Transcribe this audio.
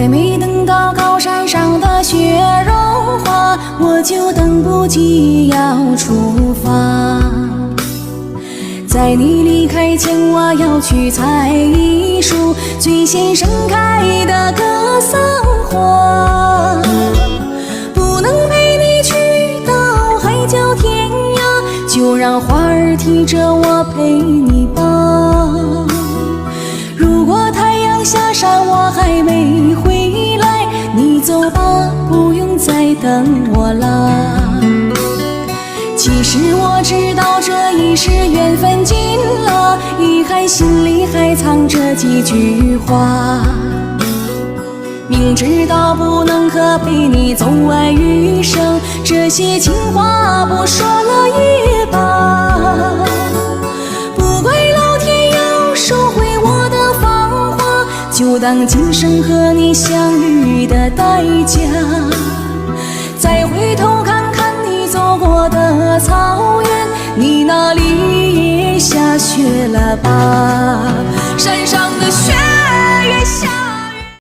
还没等到高山上的雪融化，我就等不及要出发。在你离开前，我要去采一束最先盛开的格桑花。不能陪你去到海角天涯，就让花儿替着我陪你吧。如果太阳下山我还没回来，你走吧，不用再等我啦。其实我知道这已是缘分尽了，遗憾心里还藏着几句话。明知道不能和陪你走完余生，这些情话不说了也罢。不怪老天要收回我的芳华，就当今生和你相遇的代价。再回头看看你走过的草原，你那里也下雪了吧？山上的雪也下